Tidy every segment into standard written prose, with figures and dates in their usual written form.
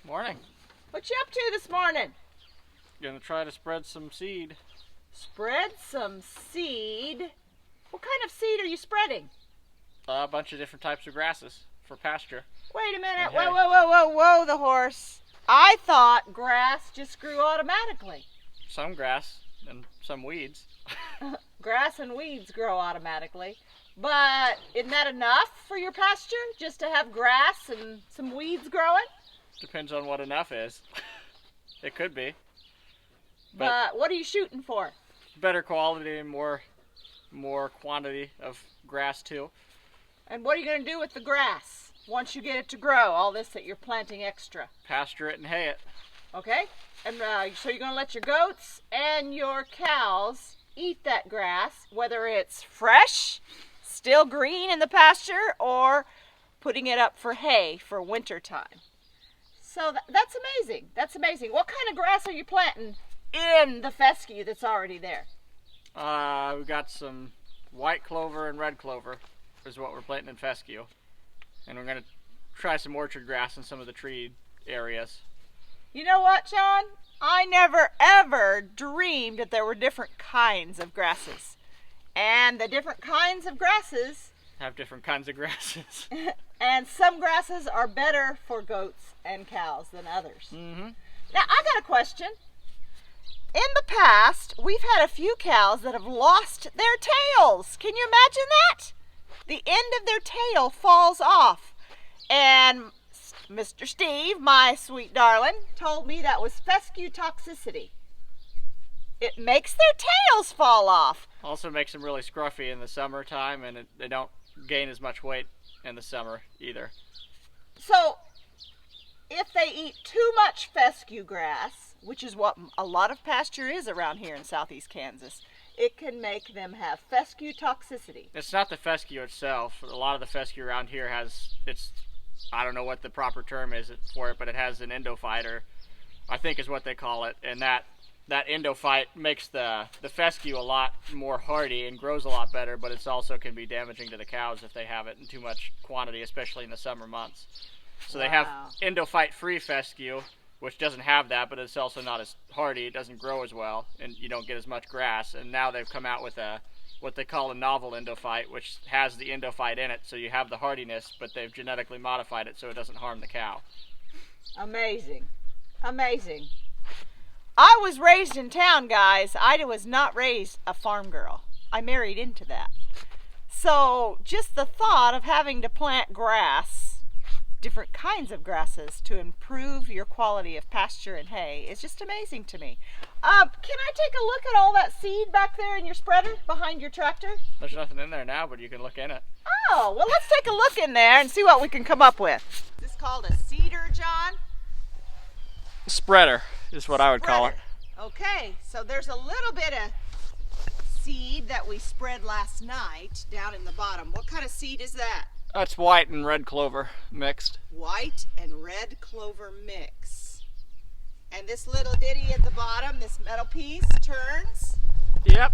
Morning. What you up to this morning? Gonna try to spread some seed. Spread some seed? What kind of seed are you spreading? A bunch of different types of grasses for pasture. Wait a minute. Okay. Whoa, the horse. I thought grass just grew automatically. Some grass and some weeds. Grass and weeds grow automatically. But isn't that enough for your pasture? Just to have grass and some weeds growing? Depends on what enough is. It could be. But what are you shooting for? Better quality and more quantity of grass too. And what are you going to do with the grass once you get it to grow, all this that you're planting extra? Pasture it and hay it. Okay? And so you're going to let your goats and your cows eat that grass, whether it's fresh, still green in the pasture, or putting it up for hay for winter time. So that's amazing. That's amazing. What kind of grass are you planting in the fescue that's already there? We've got some white clover and red clover is what we're planting in fescue. And we're going to try some orchard grass in some of the tree areas. You know what, John? I never ever dreamed that there were different kinds of grasses. And the different kinds of grasses Have different kinds of grasses. and some grasses are better for goats and cows than others. Mm-hmm. Now, I got a question. In the past, we've had a few cows that have lost their tails. Can you imagine that? The end of their tail falls off. And Mr. Steve, my sweet darling, told me that was fescue toxicity. It makes their tails fall off. Also makes them really scruffy in the summertime, and they don't gain as much weight in the summer either. So, if they eat too much fescue grass, which is what a lot of pasture is around here in southeast Kansas, it can make them have fescue toxicity. It's not the fescue itself. A lot of the fescue around here I don't know what the proper term is for it, but it has an endophyte, I think is what they call it, and that endophyte makes the fescue a lot more hardy and grows a lot better, but it also can be damaging to the cows if they have it in too much quantity, especially in the summer months. So They have endophyte-free fescue, which doesn't have that, but it's also not as hardy. It doesn't grow as well, and you don't get as much grass. And now they've come out with what they call a novel endophyte, which has the endophyte in it, so you have the hardiness, but they've genetically modified it so it doesn't harm the cow. Amazing. Amazing. I was raised in town, guys. I was not raised a farm girl. I married into that. So just the thought of having to plant grass, different kinds of grasses, to improve your quality of pasture and hay is just amazing to me. Can I take a look at all that seed back there in your spreader behind your tractor? There's nothing in there now, but you can look in it. Oh, well, let's take a look in there and see what we can come up with. Is this called a seeder, John? Spreader is what I would call it. Okay, so there's a little bit of seed that we spread last night down in the bottom. What kind of seed is that? That's white and red clover mixed. White and red clover mix. And this little ditty at the bottom, this metal piece, turns Yep.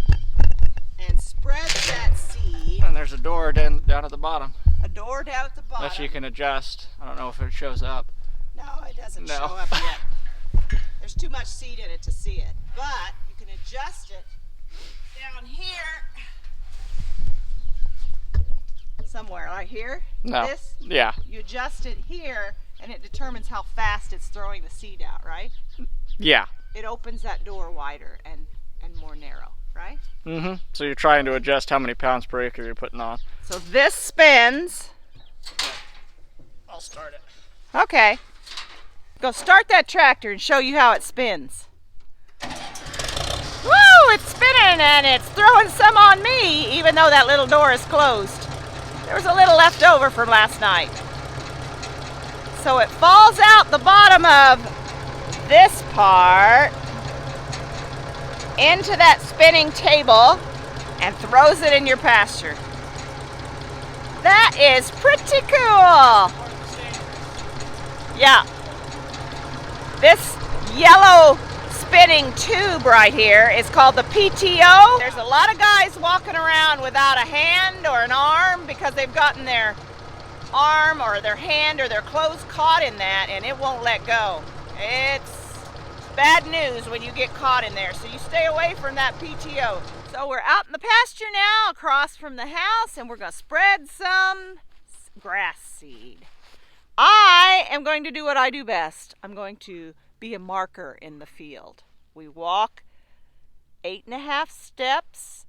and spreads that seed. And there's a door down at the bottom A door down at the bottom. that you can adjust. I don't know if it shows up. No, it doesn't No. show up yet. There's too much seed in it to see it. But you can adjust it down here. Somewhere, right here. No. This. Yeah. You adjust it here, and it determines how fast it's throwing the seed out, right? Yeah. It opens that door wider and more narrow, right? Mm-hmm. So you're trying to adjust how many pounds per acre you're putting on. So this spins. I'll start it. Okay. Go start that tractor and show you how it spins. Woo! It's spinning and it's throwing some on me, even though that little door is closed. There was a little left over from last night. So it falls out the bottom of this part into that spinning table and throws it in your pasture. That is pretty cool. Yeah. This yellow spinning tube right here is called the PTO. There's a lot of guys walking around without a hand or an arm because they've gotten their arm or their hand or their clothes caught in that, and it won't let go. It's bad news when you get caught in there, so you stay away from that PTO. So we're out in the pasture now across from the house, and we're going to spread some grass seed. I am going to do what I do best. I'm going to be a marker in the field. We walk 8.5 steps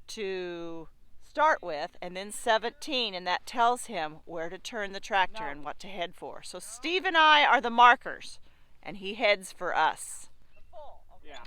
to start with, and then 17, and that tells him where to turn the tractor and what to head for. So Steve and I are the markers, and he heads for us. Yeah.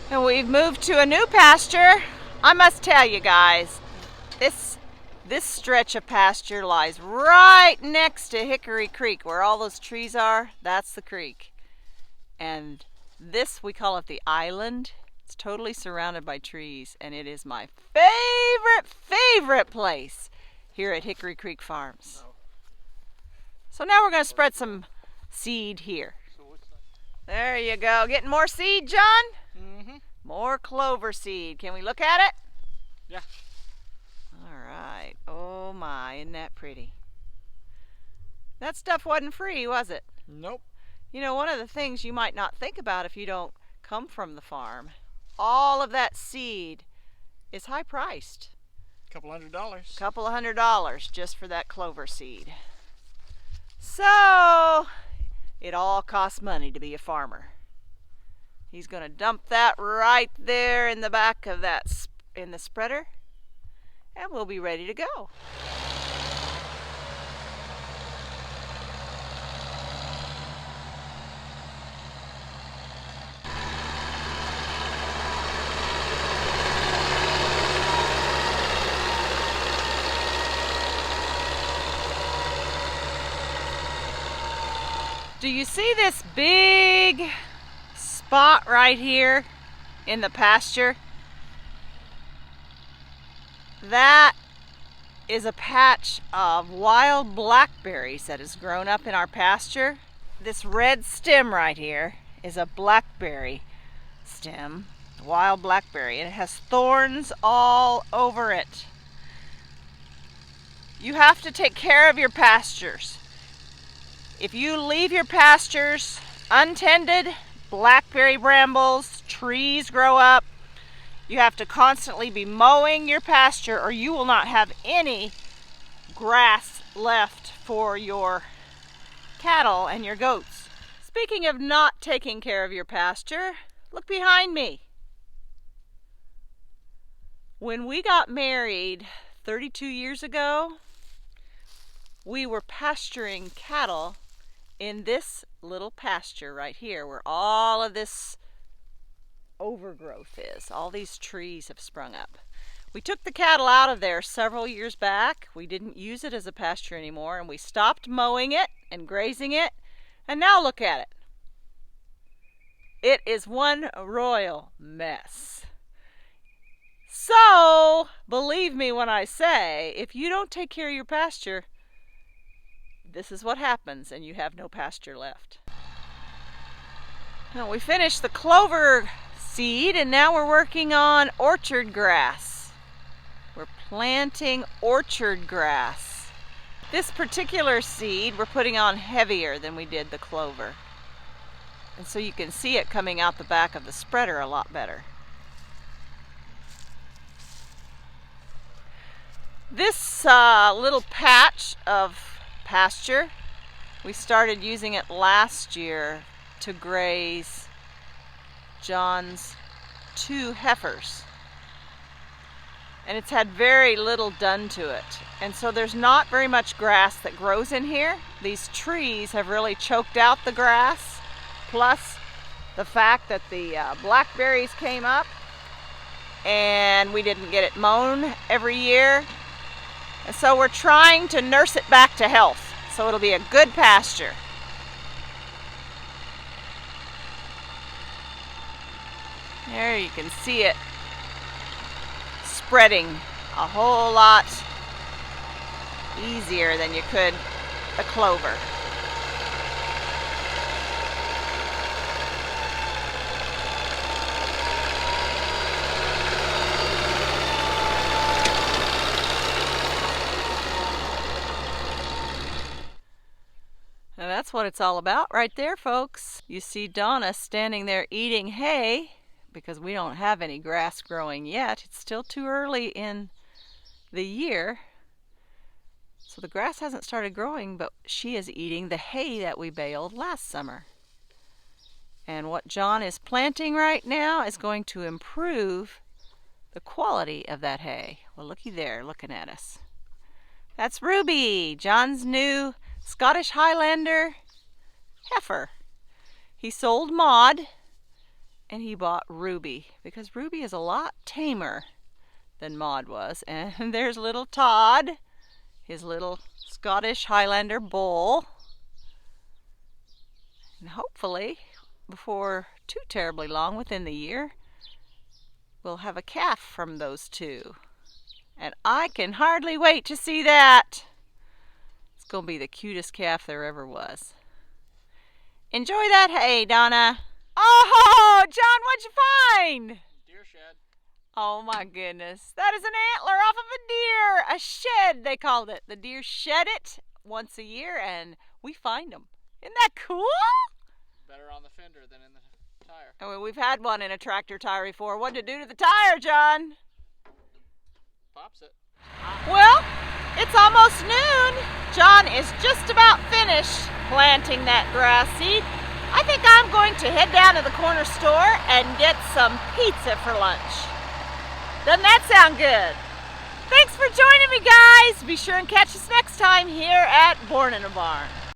And we've moved to a new pasture. I must tell you guys, this stretch of pasture lies right next to Hickory Creek, where all those trees are. That's the creek. And this, we call it the island. It's totally surrounded by trees, and it is my favorite place here at Hickory Creek Farms. So now we're going to spread some seed here. There you go. Getting more seed, John? Mm-hmm. More clover seed. Can we look at it? Yeah. All right. Oh my, isn't that pretty? That stuff wasn't free, was it? Nope. You know, one of the things you might not think about if you don't come from the farm, all of that seed is high priced. $200. Couple of $100 just for that clover seed. So, it all costs money to be a farmer. He's going to dump that right there in the back of that, in the spreader, and we'll be ready to go. Do you see this big spot right here in the pasture? That is a patch of wild blackberries that has grown up in our pasture. This red stem right here is a blackberry stem, wild blackberry, and it has thorns all over it. You have to take care of your pastures. If you leave your pastures untended, blackberry brambles, trees grow up. You have to constantly be mowing your pasture, or you will not have any grass left for your cattle and your goats. Speaking of not taking care of your pasture, look behind me. When we got married 32 years ago, we were pasturing cattle in this little pasture right here, where all of this overgrowth is. All these trees have sprung up. We took the cattle out of there several years back. We didn't use it as a pasture anymore, and we stopped mowing it and grazing it, and now look at it. It is one royal mess. So, believe me when I say, if you don't take care of your pasture, this is what happens, and you have no pasture left. Now we finished the clover seed, and now we're working on orchard grass. We're planting orchard grass. This particular seed we're putting on heavier than we did the clover. And so you can see it coming out the back of the spreader a lot better. This little patch of pasture, we started using it last year to graze John's 2 heifers. And it's had very little done to it. And so there's not very much grass that grows in here. These trees have really choked out the grass, plus the fact that the blackberries came up and we didn't get it mown every year. And so we're trying to nurse it back to health, so it'll be a good pasture. There you can see it spreading a whole lot easier than you could the clover. Now that's what it's all about right there, folks. You see Donna standing there eating hay because we don't have any grass growing yet. It's still too early in the year, so the grass hasn't started growing, but she is eating the hay that we baled last summer. And what John is planting right now is going to improve the quality of that hay. Well, looky there, looking at us. That's Ruby, John's new Scottish Highlander heifer. He sold Maud and he bought Ruby because Ruby is a lot tamer than Maud was. And there's little Todd, his little Scottish Highlander bull. And hopefully, before too terribly long within the year, we'll have a calf from those two. And I can hardly wait to see that. It's going to be the cutest calf there ever was. Enjoy that hay, Donna. Oh, John, what'd you find? Deer shed. Oh my goodness. That is an antler off of a deer. A shed, they called it. The deer shed it once a year and we find them. Isn't that cool? Better on the fender than in the tire. I mean, we've had one in a tractor tire before. What'd it do to the tire, John? Pops it. Well, it's almost noon. John is just about finished planting that grass seed. I think I'm going to head down to the corner store and get some pizza for lunch. Doesn't that sound good? Thanks for joining me, guys. Be sure and catch us next time here at Born in a Barn.